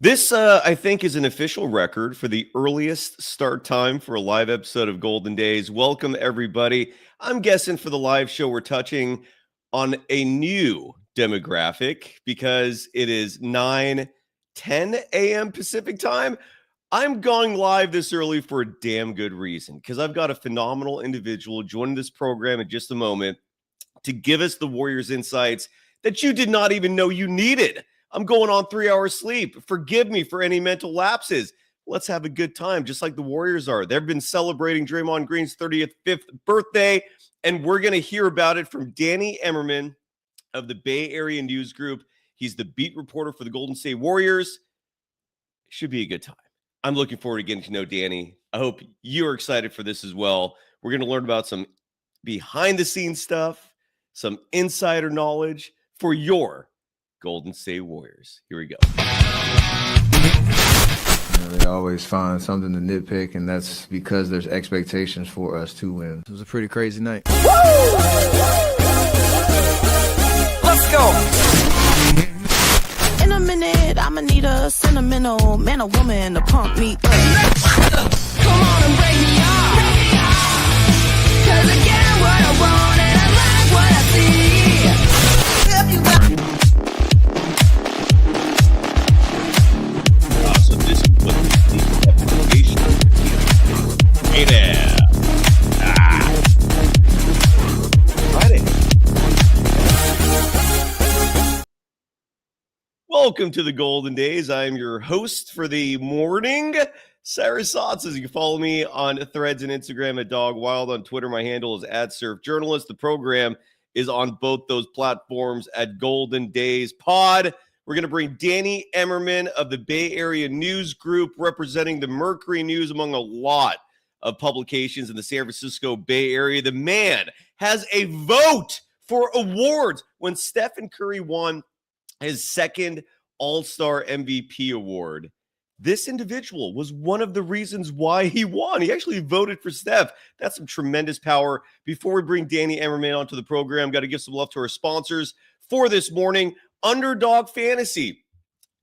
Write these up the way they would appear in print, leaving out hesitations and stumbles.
This, I think, is an official record for the earliest start time for a live episode of Golden Days. Welcome, everybody. I'm guessing for the live show, we're touching on a new demographic because it is 9:10 a.m. Pacific time. I'm going live this early for a damn good reason because I've got a phenomenal individual joining this program in just a moment to give us the Warriors insights that you did not even know you needed. I'm going on 3 hours sleep. Forgive me for any mental lapses. Let's have a good time, just like the Warriors are. They've been celebrating Draymond Green's 35th birthday, and we're going to hear about it from Danny Emerman of the Bay Area News Group. He's the beat reporter for the Golden State Warriors. Should be a good time. I'm looking forward to getting to know Danny. I hope you're excited for this as well. We're going to learn about some behind-the-scenes stuff, some insider knowledge for your Golden State Warriors. Here we go. They always find something to nitpick, and that's because there's expectations for us to win. It was a pretty crazy night. Woo! Let's go. In a minute, I'ma need a sentimental man or woman to pump me up. Come on and break me off. 'Cause I get what I want and I like what I see. So this is what the application is. Hey there. Friday. Welcome to the Golden Days. I'm your host for the morning, Cyrus Saatsaz. You can follow me on Threads and Instagram at Dog Wild. On Twitter, my handle is @SurfJournalist. The program is on both those platforms at Golden Days Pod. We're going to bring Danny Emerman of the Bay Area News Group, representing the Mercury News among a lot of publications in the San Francisco Bay Area. The man has a vote for awards when Stephen Curry won his second All-Star MVP award. This individual was one of the reasons why he won. He actually voted for Steph. That's some tremendous power. Before we bring Danny Emerman onto the program, got to give some love to our sponsors for this morning. Underdog Fantasy.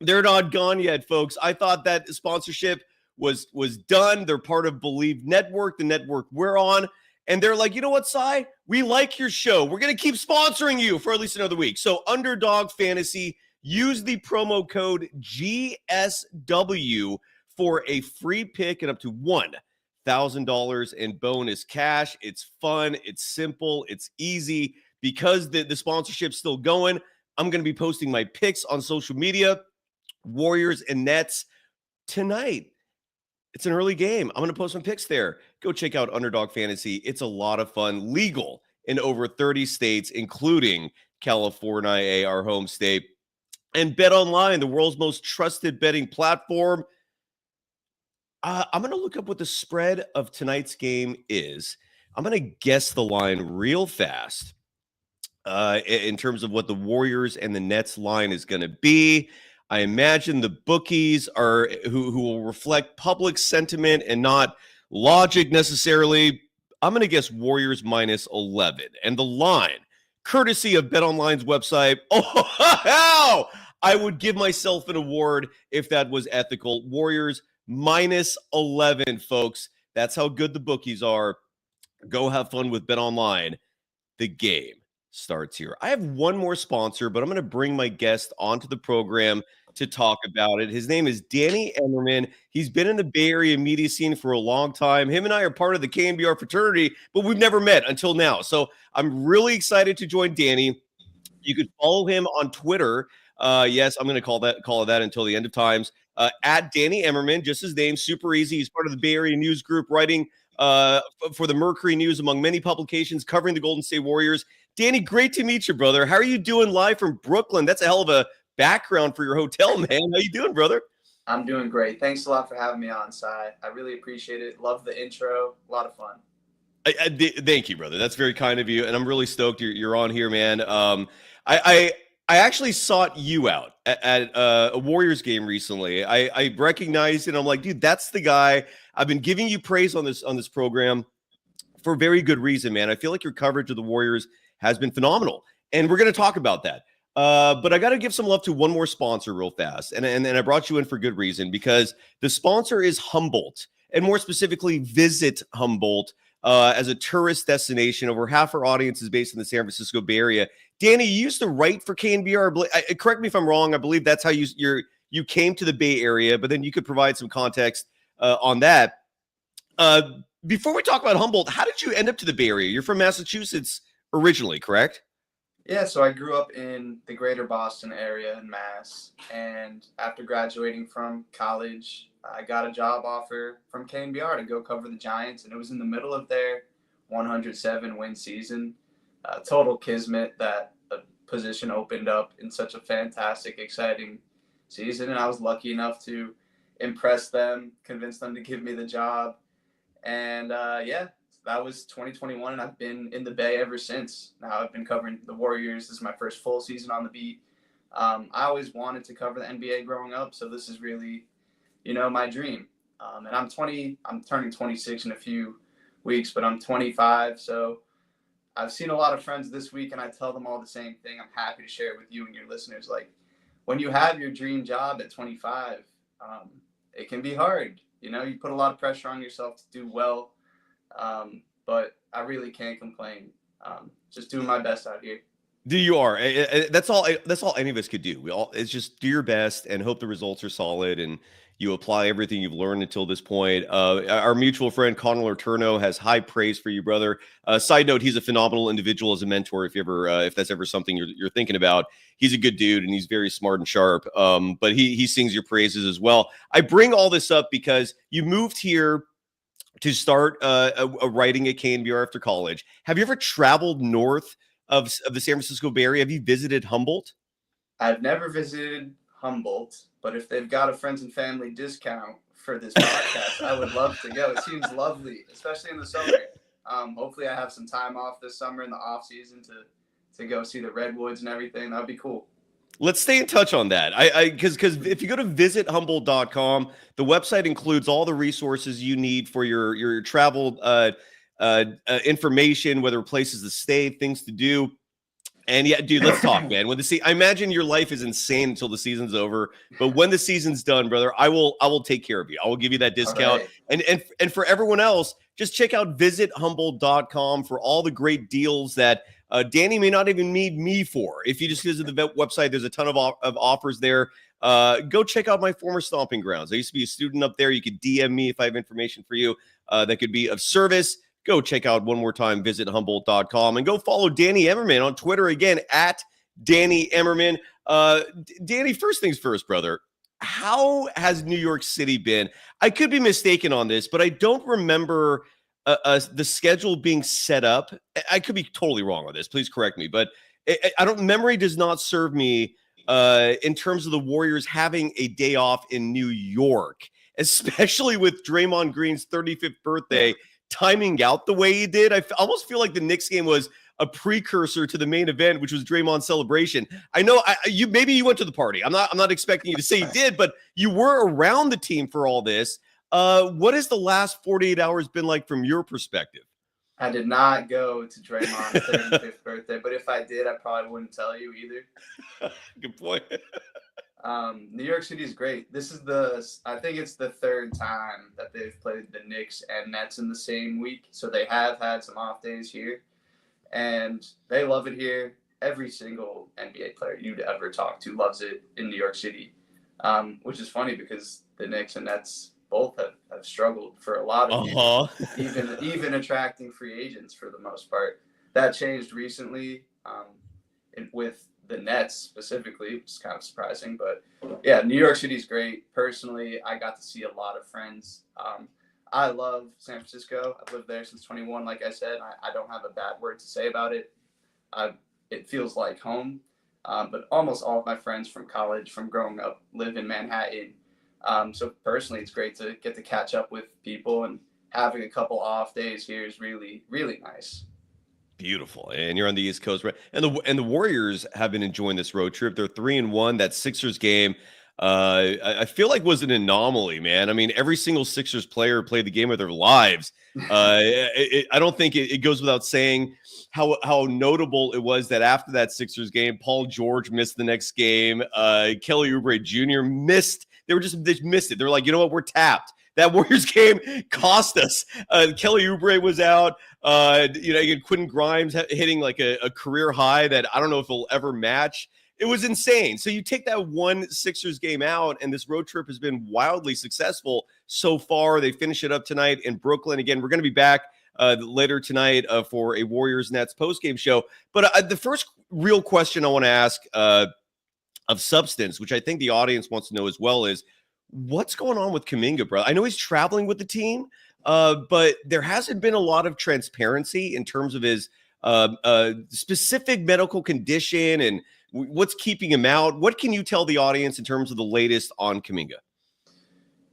They're not gone yet, folks. I thought that sponsorship was done. They're part of Believe Network, the network we're on. And they're like, you know what, Cy? We like your show. We're going to keep sponsoring you for at least another week. So Underdog Fantasy, use the promo code GSW for a free pick and up to $1,000 in bonus cash. It's fun. It's simple. It's easy. Because the sponsorship's still going, I'm going to be posting my picks on social media, Warriors and Nets tonight. It's an early game. I'm going to post some picks there. Go check out Underdog Fantasy. It's a lot of fun. Legal in over 30 states, including California, our home state. And BetOnline, the world's most trusted betting platform. I'm going to look up what the spread of tonight's game is. I'm going to guess the line real fast. In terms of what the Warriors and the Nets line is going to be. I imagine the bookies are who will reflect public sentiment and not logic necessarily. I'm going to guess Warriors minus 11. And the line, courtesy of BetOnline's website, I would give myself an award if that was ethical. Warriors minus 11, folks. That's how good the bookies are. Go have fun with BetOnline. The game starts here. I have one more sponsor, but I'm going to bring my guest onto the program to talk about it. His name is Danny Emerman. He's been in the Bay Area media scene for a long time. Him and I are part of the KNBR fraternity, but we've never met until now. So I'm really excited to join Danny. You could follow him on Twitter. Yes, I'm going to call it that until the end of times. At Danny Emerman, just his name, super easy. He's part of the Bay Area News Group, writing for the Mercury News among many publications covering the Golden State Warriors. Danny, great to meet you, brother. How are you doing live from Brooklyn? That's a hell of a background for your hotel, man. How you doing, brother? I'm doing great. Thanks a lot for having me on, Cy. I really appreciate it. Love the intro. A lot of fun. Thank you, brother. That's very kind of you, and I'm really stoked you're on here, man. I actually sought you out at a Warriors game recently. I recognized it. I'm like, dude, that's the guy. I've been giving you praise on this program for very good reason, man. I feel like your coverage of the Warriors has been phenomenal, and we're going to talk about that. But I got to give some love to one more sponsor real fast. And I brought you in for good reason, because the sponsor is Humboldt, and more specifically, Visit Humboldt as a tourist destination. Over half our audience is based in the San Francisco Bay Area. Danny, you used to write for KNBR. Correct me if I'm wrong. I believe that's how you came to the Bay Area, but then you could provide some context on that. Before we talk about Humboldt, how did you end up to the Bay Area? You're from Massachusetts originally, correct? Yeah, so I grew up in the greater Boston area in Mass, and after graduating from college, I got a job offer from KNBR to go cover the Giants, and it was in the middle of their 107-win season. Total kismet that a position opened up in such a fantastic, exciting season, and I was lucky enough to impress them, convince them to give me the job, and that was 2021, and I've been in the Bay ever since. Now I've been covering the Warriors. This is my first full season on the beat. I always wanted to cover the NBA growing up, so this is really, my dream. And I'm turning 26 in a few weeks, but I'm 25, so I've seen a lot of friends this week, and I tell them all the same thing. I'm happy to share it with you and your listeners. Like, when you have your dream job at 25, it can be hard. You put a lot of pressure on yourself to do well. But I really can't complain. Just doing my best out here. You are. That's all any of us could do. It's just do your best and hope the results are solid, and you apply everything you've learned until this point. Our mutual friend Connor Letourneau has high praise for you, brother. Side note: he's a phenomenal individual as a mentor. If that's ever something you're thinking about, he's a good dude and he's very smart and sharp. But he sings your praises as well. I bring all this up because you moved here to start writing at KNBR after college. Have you ever traveled north of the San Francisco Bay Area? Have you visited Humboldt? I've never visited Humboldt, but if they've got a friends and family discount for this podcast, I would love to go. It seems lovely, especially in the summer. Hopefully I have some time off this summer in the off season to go see the Redwoods and everything. That'd be cool. Let's stay in touch on that. Because if you go to visithumboldt.com, the website includes all the resources you need for your travel information, whether places to stay, things to do. And yeah, dude, let's talk, man. I imagine your life is insane until the season's over, but when the season's done, brother, I will take care of you. I will give you that discount. Right. And for everyone else, just check out visithumboldt.com for all the great deals that Danny may not even need me for. If you just visit the website, there's a ton of offers there. Go check out my former stomping grounds. I used to be a student up there. You could DM me if I have information for you that could be of service. Go check out one more time, visithumboldt.com, and go follow Danny Emerman on Twitter again, at Danny Emerman. Danny, first things first, brother. How has New York City been? I could be mistaken on this, but I don't remember the schedule being set up. I could be totally wrong on this. Please correct me, but memory does not serve me in terms of the Warriors having a day off in New York, especially with Draymond Green's 35th birthday timing out the way he did. I almost feel like the Knicks game was a precursor to the main event, which was Draymond's celebration. I know maybe you went to the party. I'm not expecting you to say you did, but you were around the team for all this. What has the last 48 hours been like from your perspective? I did not go to Draymond's 35th birthday, but if I did, I probably wouldn't tell you either. Good point. New York City is great. I think it's the third time that they've played the Knicks and Nets in the same week. So they have had some off days here, and they love it here. Every single NBA player you'd ever talk to loves it in New York City, which is funny because the Knicks and Nets both have struggled for a lot of years, even attracting free agents for the most part. That changed recently with the Nets specifically, which is kind of surprising. But yeah, New York City is great. Personally, I got to see a lot of friends. I love San Francisco. I've lived there since 21. Like I said, I don't have a bad word to say about it. It feels like home. But almost all of my friends from college, from growing up, live in Manhattan. So personally, it's great to get to catch up with people, and having a couple off days here is really, really nice. Beautiful. And you're on the East Coast, right? And the Warriors have been enjoying this road trip. They're 3-1. That Sixers game I feel like was an anomaly, man. I mean, every single Sixers player played the game of their lives. I don't think it goes without saying how notable it was that after that Sixers game, Paul George missed the next game. Kelly Oubre Jr. missed. They missed it. They're like, you know what? We're tapped. That Warriors game cost us. Kelly Oubre was out. Again, Quentin Grimes hitting like a career high that I don't know if he'll ever match. It was insane. So you take that one Sixers game out, and this road trip has been wildly successful so far. They finish it up tonight in Brooklyn. Again, we're going to be back later tonight for a Warriors-Nets postgame show. But the first real question I want to ask of substance, which I think the audience wants to know as well, is what's going on with Kuminga, bro? I know he's traveling with the team, but there hasn't been a lot of transparency in terms of his specific medical condition and what's keeping him out. What can you tell the audience in terms of the latest on Kuminga?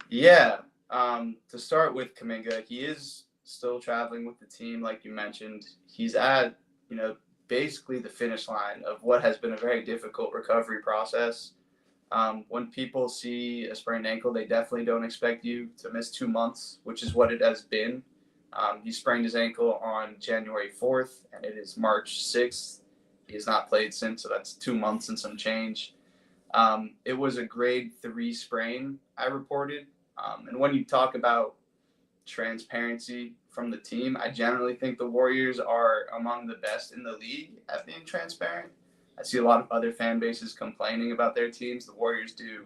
Yeah, to start with Kuminga, he is still traveling with the team, like you mentioned. He's at, basically the finish line of what has been a very difficult recovery process. When people see a sprained ankle, they definitely don't expect you to miss 2 months, which is what it has been. He sprained his ankle on January 4th, and it is March 6th. He has not played since, so that's 2 months and some change. It was a grade 3 sprain, I reported. And when you talk about transparency from the team, I generally think the Warriors are among the best in the league at being transparent. I see a lot of other fan bases complaining about their teams. The Warriors do,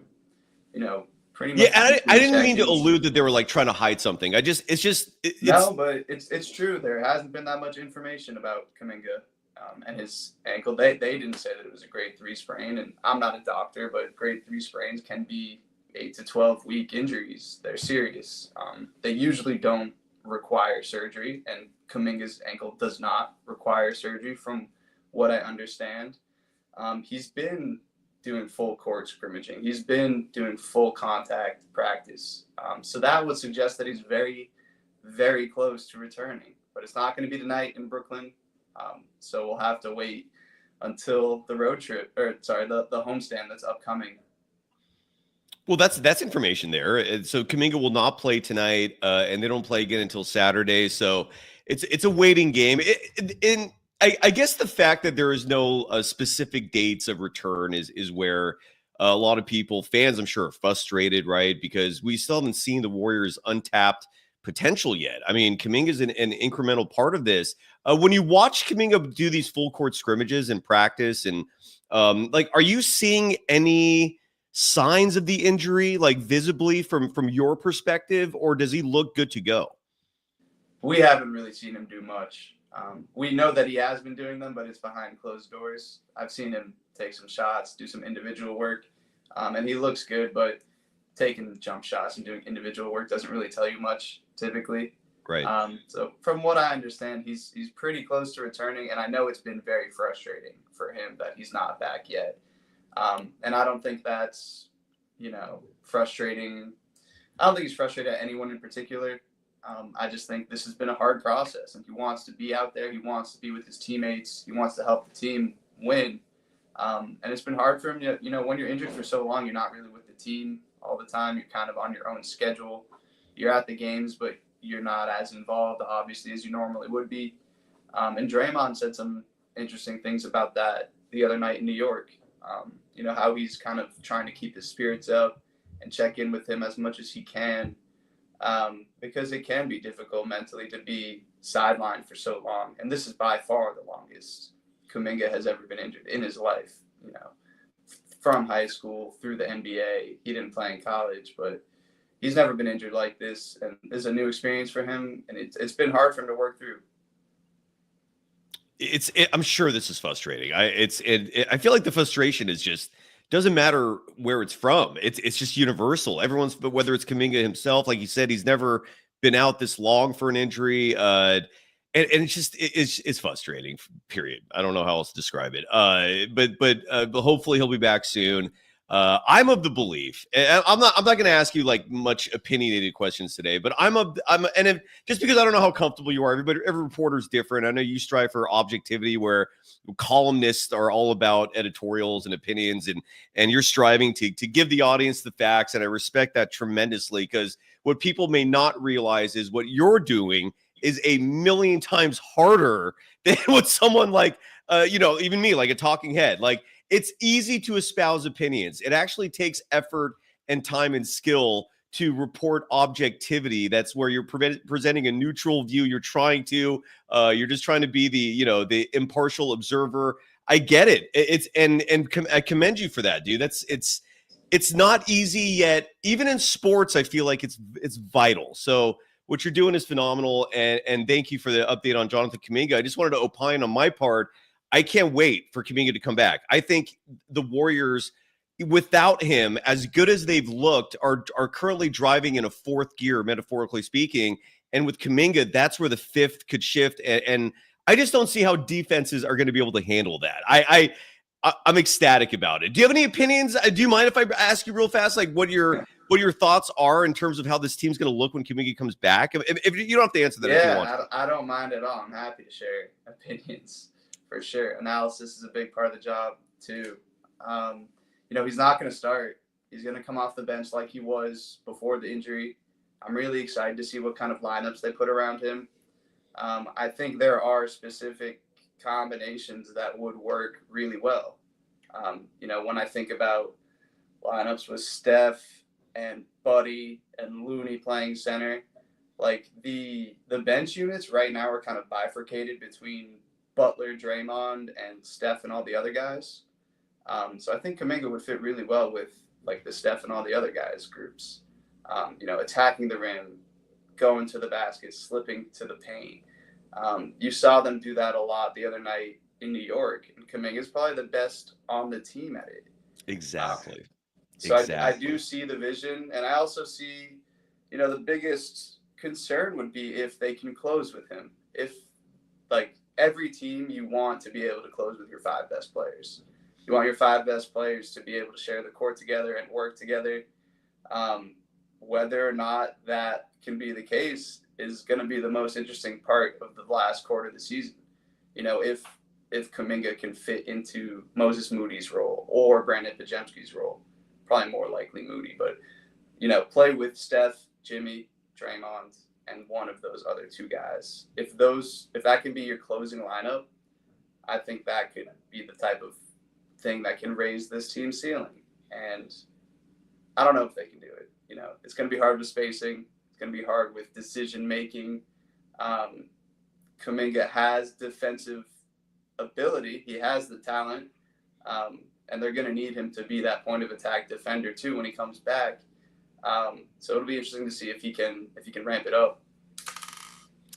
pretty much. Yeah, I didn't mean to allude that they were like trying to hide something. But it's true. There hasn't been that much information about Kuminga and his ankle. They didn't say that it was a grade 3 sprain, and I'm not a doctor, but grade 3 sprains can be 8 to 12 week injuries. They're serious. They usually don't require surgery, and Kuminga's ankle does not require surgery from what I understand. He's been doing full court scrimmaging. He's been doing full contact practice. So that would suggest that he's very, very close to returning. But it's not going to be tonight in Brooklyn. So we'll have to wait until the road trip, the homestand that's upcoming. Well, that's information there. So Kuminga will not play tonight, and they don't play again until Saturday. So it's a waiting game. I guess the fact that there is no specific dates of return is where a lot of people, fans, I'm sure, are frustrated, right? Because we still haven't seen the Warriors' untapped potential yet. I mean, Kuminga's an incremental part of this. When you watch Kuminga do these full court scrimmages in practice, and are you seeing any signs of the injury, like visibly from your perspective, or does he look good to go? We haven't really seen him do much. We know that he has been doing them, but it's behind closed doors. I've seen him take some shots, do some individual work, and he looks good, but taking jump shots and doing individual work doesn't really tell you much typically. Right. So from what I understand, he's pretty close to returning, and I know it's been very frustrating for him that he's not back yet. And I don't think that's, frustrating. I don't think he's frustrated at anyone in particular. I just think this has been a hard process, and he wants to be out there. He wants to be with his teammates. He wants to help the team win. And it's been hard for him. When you're injured for so long, you're not really with the team all the time. You're kind of on your own schedule. You're at the games, but you're not as involved, obviously, as you normally would be. And Draymond said some interesting things about that the other night in New York. How he's kind of trying to keep his spirits up and check in with him as much as he can. Because it can be difficult mentally to be sidelined for so long. And this is by far the longest Kuminga has ever been injured in his life, from high school through the NBA. He didn't play in college, but he's never been injured like this. And it's a new experience for him. And it's been hard for him to work through. I'm sure this is frustrating. I feel like the frustration is just doesn't matter where it's from. It's just universal. But whether it's Kuminga himself, like you said, he's never been out this long for an injury. And it's frustrating, period. I don't know how else to describe it. But hopefully he'll be back soon. I'm of the belief, and I'm not going to ask you like much opinionated questions today, but just because I don't know how comfortable you are, every reporter's different. I know you strive for objectivity, where columnists are all about editorials and opinions, and you're striving to give the audience the facts, and I respect that tremendously, because what people may not realize is what you're doing is a million times harder than what someone like, even me, like a talking head, like. It's easy to espouse opinions. It actually takes effort and time and skill to report objectivity. That's where you're presenting a neutral view. You're just trying to be the impartial observer. I get it. I commend you for that, dude. It's not easy yet. Even in sports, I feel like it's vital. So what you're doing is phenomenal. And thank you for the update on Jonathan Kuminga. I just wanted to opine on my part. I can't wait for Kuminga to come back. I think the Warriors, without him, as good as they've looked, are currently driving in a fourth gear, metaphorically speaking. And with Kuminga, that's where the fifth could shift. And I just don't see how defenses are going to be able to handle that. I'm ecstatic about it. Do you have any opinions? Do you mind if I ask you real fast, like what your thoughts are in terms of how this team's going to look when Kuminga comes back? If you don't have to answer that, if you want. I don't mind at all. I'm happy to share opinions. For sure. Analysis is a big part of the job, too. He's not going to start. He's going to come off the bench like he was before the injury. I'm really excited to see what kind of lineups they put around him. I think there are specific combinations that would work really well. When I think about lineups with Steph and Buddy and Looney playing center, like the bench units right now are kind of bifurcated between Butler, Draymond, and Steph and all the other guys. So I think Kuminga would fit really well with like the Steph and all the other guys groups. Attacking the rim, going to the basket, slipping to the paint. You saw them do that a lot the other night in New York, and Kuminga is probably the best on the team at it. Exactly. I do see the vision, and I also see, the biggest concern would be if they can close with him. If every team, you want to be able to close with your five best players. You want your five best players to be able to share the court together and work together. Whether or not that can be the case is going to be the most interesting part of the last quarter of the season. If Kuminga can fit into Moses Moody's role or Brandon Pajemski's role, probably more likely Moody, but, play with Steph, Jimmy, Draymond, and one of those other two guys. If that can be your closing lineup, I think that could be the type of thing that can raise this team's ceiling. And I don't know if they can do it. It's going to be hard with spacing. It's going to be hard with decision making. Kuminga has defensive ability. He has the talent, and they're going to need him to be that point of attack defender too when he comes back. So it'll be interesting to see if he can ramp it up.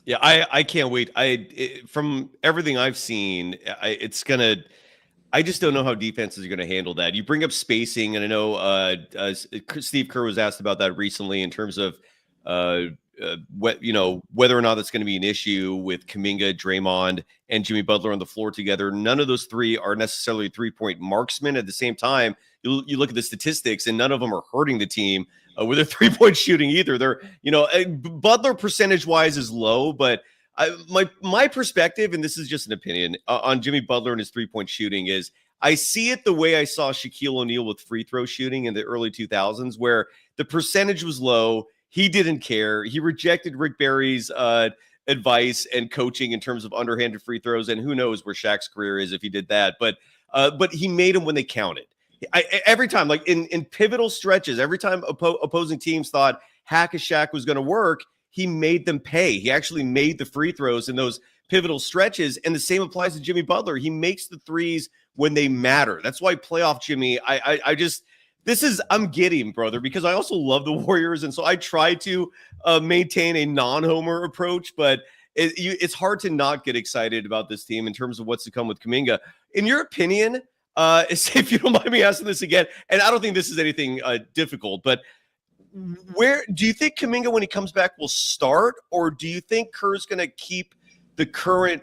Yeah, I can't wait. From everything I've seen, I just don't know how defenses are going to handle that. You bring up spacing, and I know Steve Kerr was asked about that recently in terms of whether or not that's going to be an issue with Kuminga, Draymond, and Jimmy Butler on the floor together. None of those three are necessarily three-point marksmen. At the same time, you look at the statistics, and none of them are hurting the team with their three-point shooting either. They're, Butler percentage-wise is low, but my perspective, and this is just an opinion, on Jimmy Butler and his three-point shooting is I see it the way I saw Shaquille O'Neal with free throw shooting in the early 2000s, where the percentage was low. He didn't care. He rejected Rick Barry's advice and coaching in terms of underhanded free throws, and who knows where Shaq's career is if he did that. But he made them when they counted. Every time, like in pivotal stretches, every time opposing teams thought hack a Shaq was going to work, he made them pay. He actually made the free throws in those pivotal stretches, and the same applies to Jimmy Butler. He makes the threes when they matter. That's why playoff Jimmy, I'm giddy, brother, because I also love the Warriors, and so I try to maintain a non-homer approach, but it's hard to not get excited about this team in terms of what's to come with Kuminga. In your opinion, if you don't mind me asking this again, and I don't think this is anything difficult, but where do you think Kuminga, when he comes back, will start, or do you think Kerr's going to keep the current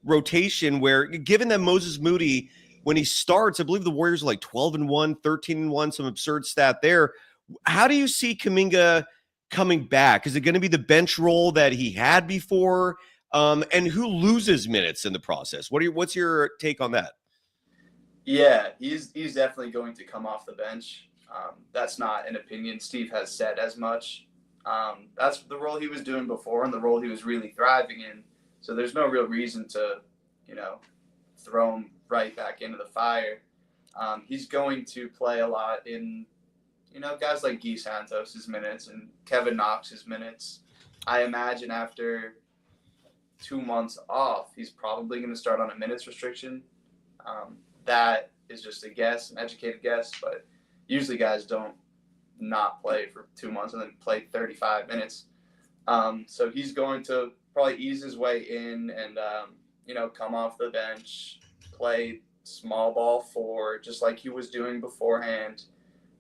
rotation where, given that Moses Moody when he starts, I believe the Warriors are like 12-1, 13-1, some absurd stat there. How do you see Kuminga coming back? Is it going to be the bench role that he had before? And who loses minutes in the process? What's your take on that? Yeah, he's definitely going to come off the bench. That's not an opinion. Steve has said as much. That's the role he was doing before and the role he was really thriving in. So there's no real reason to, throw him right back into the fire. He's going to play a lot in, guys like Guy Santos' minutes and Kevin Knox's minutes. I imagine after 2 months off, he's probably going to start on a minutes restriction. That is just a guess, an educated guess, but usually guys don't not play for 2 months and then play 35 minutes. So he's going to probably ease his way in and, come off the bench, play small ball 4, just like he was doing beforehand.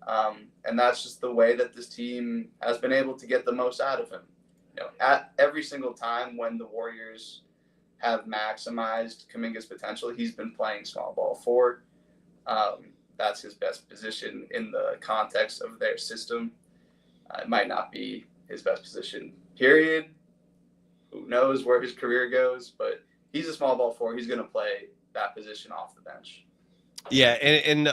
And that's just the way that this team has been able to get the most out of him. At every single time when the Warriors have maximized Kuminga's potential, he's been playing small ball 4. That's his best position in the context of their system. It might not be his best position, period. Who knows where his career goes, but he's a small ball 4. He's going to play that position off the bench. Yeah, and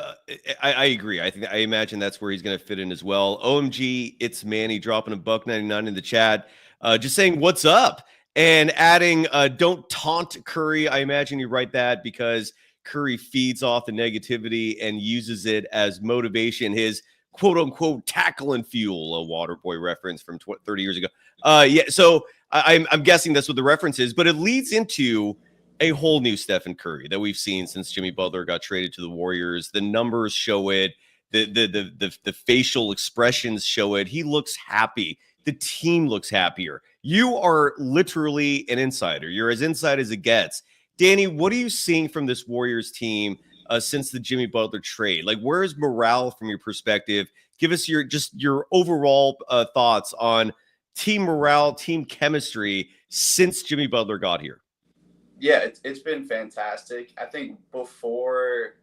I agree. I imagine that's where he's going to fit in as well. OMG, it's Manny dropping $1.99 in the chat, just saying what's up and adding don't taunt Curry. I imagine you write that because Curry feeds off the negativity and uses it as motivation. His quote unquote tackle and fuel, a Waterboy reference from 30 years ago. Yeah, so I'm guessing that's what the reference is, but it leads into a whole new Stephen Curry that we've seen since Jimmy Butler got traded to the Warriors. The numbers show it. The facial expressions show it. He looks happy. The team looks happier. You are literally an insider. You're as inside as it gets. Danny, what are you seeing from this Warriors team since the Jimmy Butler trade? Like, where is morale from your perspective? Give us your overall thoughts on team morale, team chemistry since Jimmy Butler got here. Yeah, it's been fantastic. I think before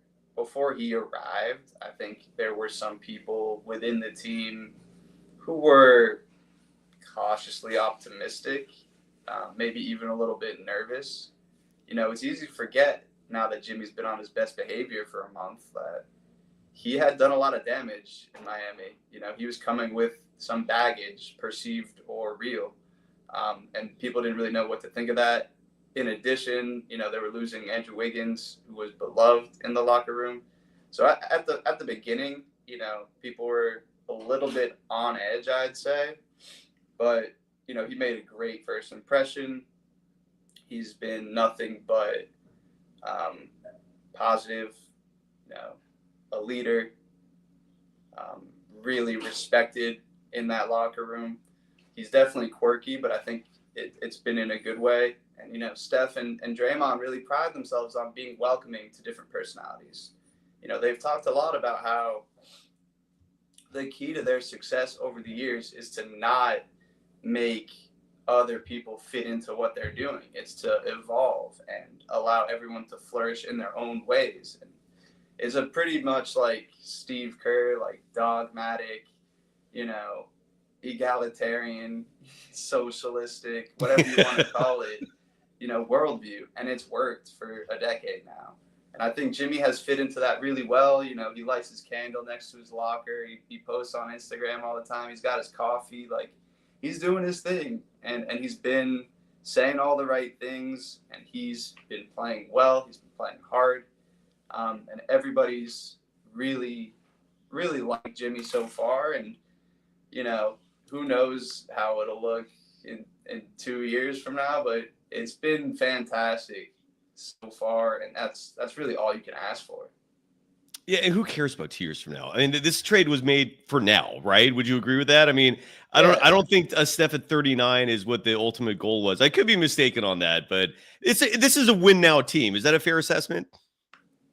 he arrived, I think there were some people within the team who were cautiously optimistic, maybe even a little bit nervous. It's easy to forget now that Jimmy's been on his best behavior for a month that he had done a lot of damage in Miami. He was coming with some baggage, perceived or real, and people didn't really know what to think of that. In addition, they were losing Andrew Wiggins, who was beloved in the locker room. So at the beginning, people were a little bit on edge, I'd say. But, he made a great first impression. He's been nothing but positive, a leader, really respected in that locker room. He's definitely quirky, but I think it's been in a good way. And, Steph and Draymond really pride themselves on being welcoming to different personalities. They've talked a lot about how the key to their success over the years is to not make other people fit into what they're doing. It's to evolve and allow everyone to flourish in their own ways. And it's a pretty much like Steve Kerr, like dogmatic, egalitarian, socialistic, whatever you want to call it, worldview. And it's worked for a decade now. And I think Jimmy has fit into that really well. He lights his candle next to his locker. He posts on Instagram all the time. He's got his coffee. Like, he's doing his thing. And he's been saying all the right things. And he's been playing well. He's been playing hard. And everybody's really, really liked Jimmy so far. And, who knows how it'll look in 2 years from now. But it's been fantastic so far, and that's really all you can ask for. Yeah, and who cares about 2 years from now? I mean, this trade was made for now, right? Would you agree with that? I mean, I don't think a Steph at 39 is what the ultimate goal was. I could be mistaken on that, but this is a win now team. Is that a fair assessment?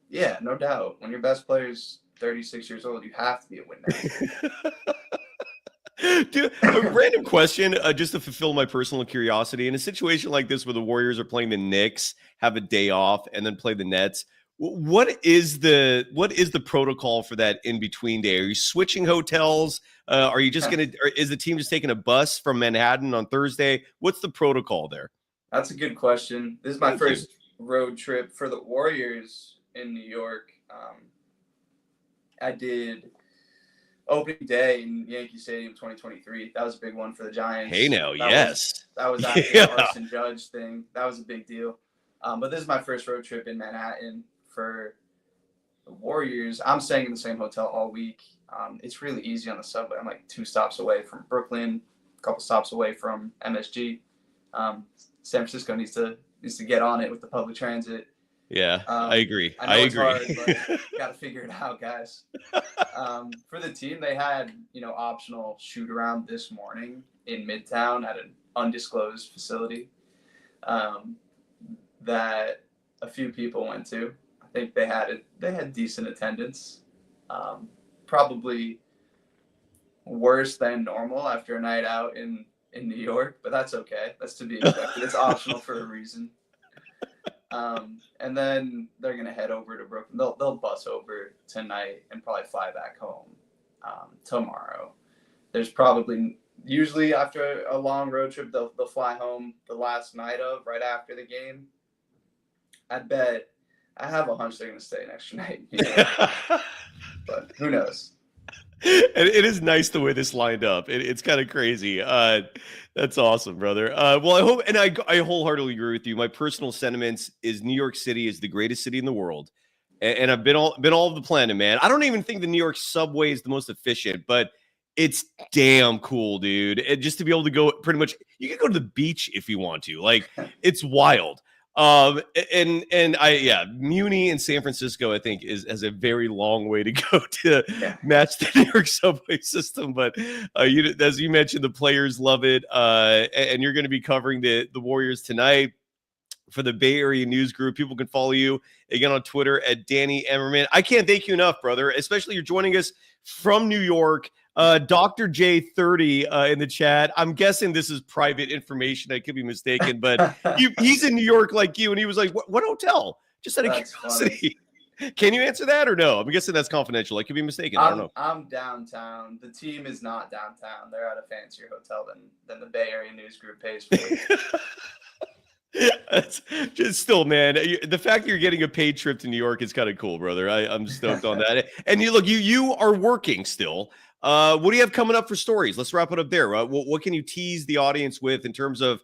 Yeah, no doubt. When your best player's 36 years old, you have to be a win now. Dude, a random question, just to fulfill my personal curiosity. In a situation like this where the Warriors are playing the Knicks, have a day off, and then play the Nets, What is the protocol for that in between day? Are you switching hotels? Are you just gonna? Or is the team just taking a bus from Manhattan on Thursday? What's the protocol there? That's a good question. This is my Thank you. first road trip for the Warriors in New York. I did opening day in Yankee Stadium 2023. That was a big one for the Giants. Hey now, That yes. was after the Arson Judge thing. That was a big deal. But this is my first road trip in Manhattan for the Warriors. I'm staying in the same hotel all week. It's really easy on the subway. I'm like 2 stops away from Brooklyn, a couple stops away from MSG. San Francisco needs to get on it with the public transit. Yeah, I agree. I know it's hard, but got to figure it out, guys. For the team, they had, optional shoot around this morning in Midtown at an undisclosed facility that a few people went to. I think they had decent attendance. Probably worse than normal after a night out in New York, but that's okay. That's to be expected. It's optional for a reason. And then they're gonna head over to Brooklyn. They'll bus over tonight and probably fly back home tomorrow. There's probably usually after a long road trip they'll fly home the last night of right after the game. I have a hunch they're gonna stay an extra night, but who knows? And it is nice the way this lined up. It's kind of crazy. That's awesome, brother. Well, I hope, and I wholeheartedly agree with you. My personal sentiments is New York City is the greatest city in the world, and I've been all over the planet, man. I don't even think the New York subway is the most efficient, but it's damn cool, dude. And just to be able to go, pretty much, you can go to the beach if you want to. Like, it's wild. Muni and San Francisco, I think, has a very long way to go to match the New York subway system. But as you mentioned, the players love it, and you're going to be covering the Warriors tonight for the Bay Area News Group. People can follow you again on Twitter at Danny Emerman. I can't thank you enough, brother. Especially you're joining us from New York. Dr. J30 in the chat. I'm guessing this is private information. I could be mistaken, but he's in New York like you, and he was like, "What hotel?" Just out of curiosity. Can you answer that or no? I'm guessing that's confidential. I could be mistaken. I don't know. I'm downtown. The team is not downtown. They're at a fancier hotel than the Bay Area News Group pays for. That's just still, man. The fact that you're getting a paid trip to New York is kind of cool, brother. I'm stoked on that. And you are working still. What do you have coming up for stories? Let's wrap it up there. What can you tease the audience with in terms of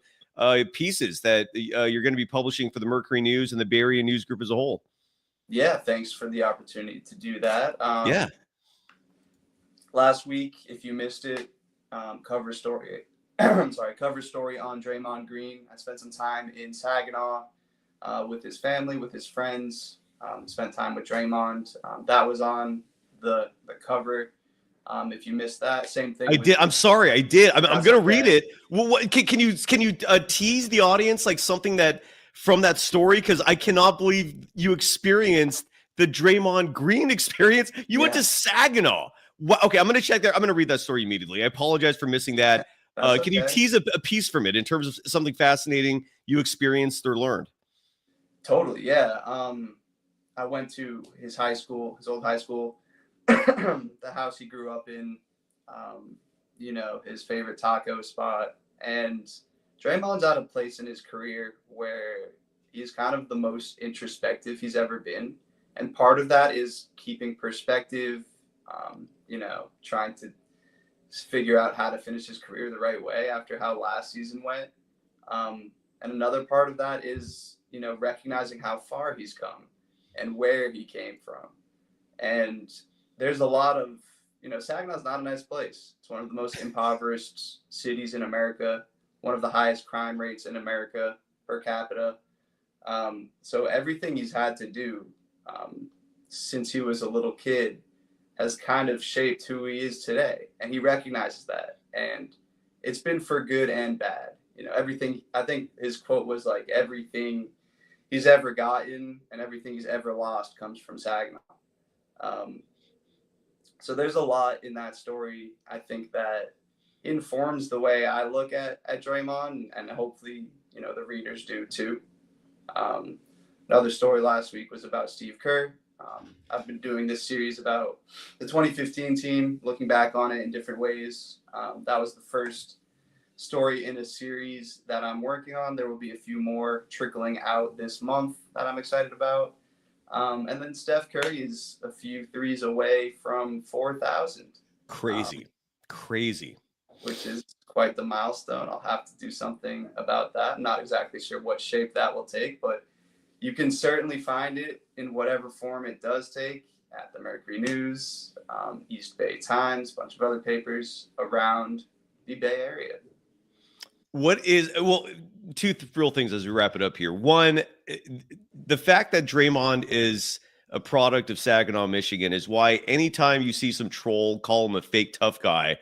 pieces that you're going to be publishing for the Mercury News and the Bay Area News Group as a whole? Yeah, thanks for the opportunity to do that. Yeah. Last week, if you missed it, cover story cover story on Draymond Green. I spent some time in Saginaw with his family, with his friends, spent time with Draymond. That was on the cover. If you missed that, same thing. I did. I'm sorry. I did. I'm going to read it. Well, can you tease the audience like something that from that story? Because I cannot believe you experienced the Draymond Green experience. You went to Saginaw. Okay, I'm going to check there. I'm going to read that story immediately. I apologize for missing that. Can you tease a piece from it in terms of something fascinating you experienced or learned? Totally, yeah. I went to his old high school, the house he grew up in, his favorite taco spot. And Draymond's at a place in his career where he's kind of the most introspective he's ever been. And part of that is keeping perspective, trying to figure out how to finish his career the right way after how last season went. And another part of that is, recognizing how far he's come and where he came from. And there's a lot of, Saginaw's not a nice place. It's one of the most impoverished cities in America, one of the highest crime rates in America per capita. So everything he's had to do since he was a little kid has kind of shaped who he is today. And he recognizes that. And it's been for good and bad. Everything, I think his quote was like, everything he's ever gotten and everything he's ever lost comes from Saginaw. So there's a lot in that story, I think, that informs the way I look at Draymond, and hopefully, the readers do too. Another story last week was about Steve Kerr. I've been doing this series about the 2015 team, looking back on it in different ways. That was the first story in a series that I'm working on. There will be a few more trickling out this month that I'm excited about. And then Steph Curry is a few threes away from 4,000. Crazy. Which is quite the milestone. I'll have to do something about that. I'm not exactly sure what shape that will take, but you can certainly find it in whatever form it does take at the Mercury News, East Bay Times, a bunch of other papers around the Bay Area. Two real things as we wrap it up here. One, the fact that Draymond is a product of Saginaw, Michigan is why anytime you see some troll call him a fake tough guy,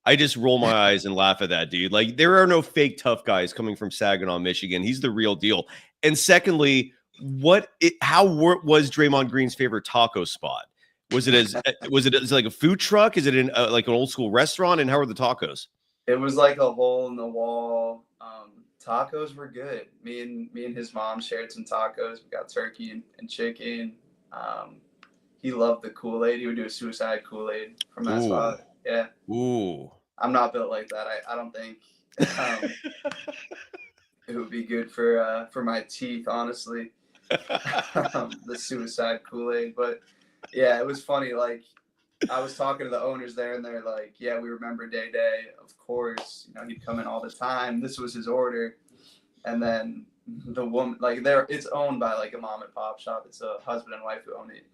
I just roll my eyes and laugh at that dude. Like, there are no fake tough guys coming from Saginaw, Michigan. He's the real deal. And secondly, how was Draymond Green's favorite taco spot? Was it as like a food truck? Is it in like an old school restaurant? And how are the tacos? It was like a hole in the wall. Tacos were good. Me and his mom shared some tacos. We got turkey and chicken. He loved the Kool-Aid. He would do a suicide Kool-Aid from that spot. Yeah. Ooh. I'm not built like that. I don't think it would be good for my teeth, honestly. The suicide Kool-Aid. But yeah, it was funny. Like, I was talking to the owners there, and they're like, "Yeah, we remember Day. Of course, he'd come in all the time. This was his order." And then the woman, like, it's owned by like a mom and pop shop. It's a husband and wife who own it,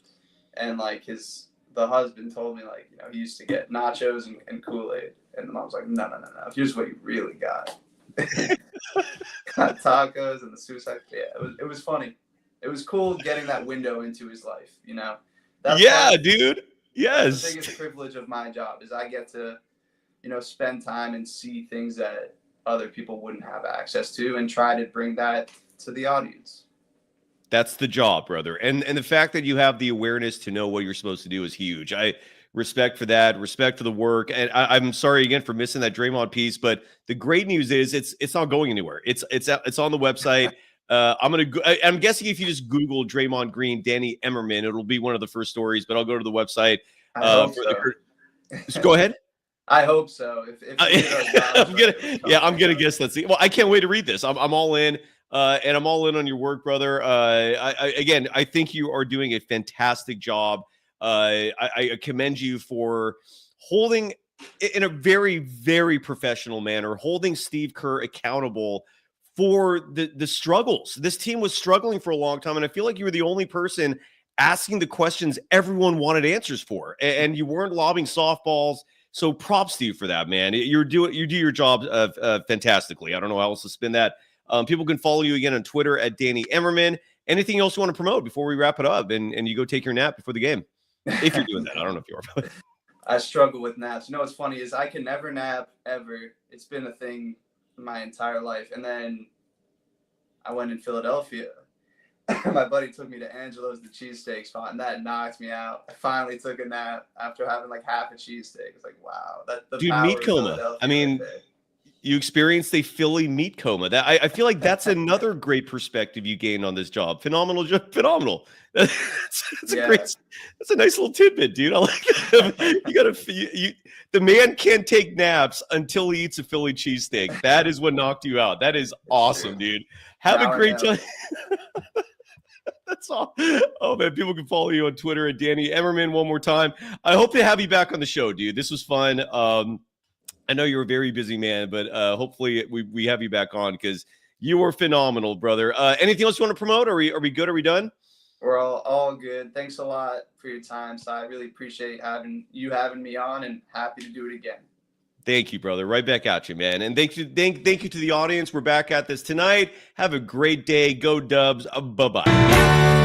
and like the husband told me, like, he used to get nachos and Kool-Aid, and the mom's like, no. Here's what you really got. Got tacos and the suicide. Yeah, it was funny. It was cool getting that window into his life. Dude. Yes. The biggest privilege of my job is I get to, spend time and see things that other people wouldn't have access to, and try to bring that to the audience. That's the job, brother. And the fact that you have the awareness to know what you're supposed to do is huge. I respect for that, respect for the work. And I'm sorry again for missing that Draymond piece, but the great news is it's not going anywhere. It's on the website. I'm guessing if you just Google Draymond Green, Danny Emerman, it'll be one of the first stories, but I'll go to the website. So go ahead. I hope so. I'm gonna guess that's well. I can't wait to read this. I'm all in, and I'm all in on your work, brother. I think you are doing a fantastic job. I commend you for holding, in a very, very professional manner, holding Steve Kerr accountable for the struggles. This team was struggling for a long time, and I feel like you were the only person asking the questions everyone wanted answers for, and you weren't lobbing softballs. So props to you for that, man. You do your job fantastically. I don't know how else to spin that. People can follow you again on Twitter at Danny Emerman. Anything else you want to promote before we wrap it up and you go take your nap before the game? If you're doing that, I don't know if you are. I struggle with naps. What's funny is I can never nap ever. It's been a thing my entire life. And then I went in Philadelphia. My buddy took me to Angelo's, the cheesesteak spot, and that knocked me out. I finally took a nap after having like half a cheesesteak. It's like, wow. Dude, meat coma. I mean, you experienced a Philly meat coma. That I feel like that's another great perspective you gained on this job. Phenomenal. That's a nice little tidbit, dude. I like it. The man can't take naps until he eats a Philly cheesesteak. That is what knocked you out. That is awesome, dude. Have a great time. That's all. Oh, man. People can follow you on Twitter at Danny Emerman one more time. I hope to have you back on the show, dude. This was fun. I know you're a very busy man, but hopefully we have you back on because you were phenomenal, brother. Anything else you want to promote? Are we good? Are we done? We're all good. Thanks a lot for your time, Si. I really appreciate having me on, and happy to do it again. Thank you, brother. Right back at you, man. And thank you to the audience. We're back at this tonight. Have a great day. Go Dubs. Bye-bye.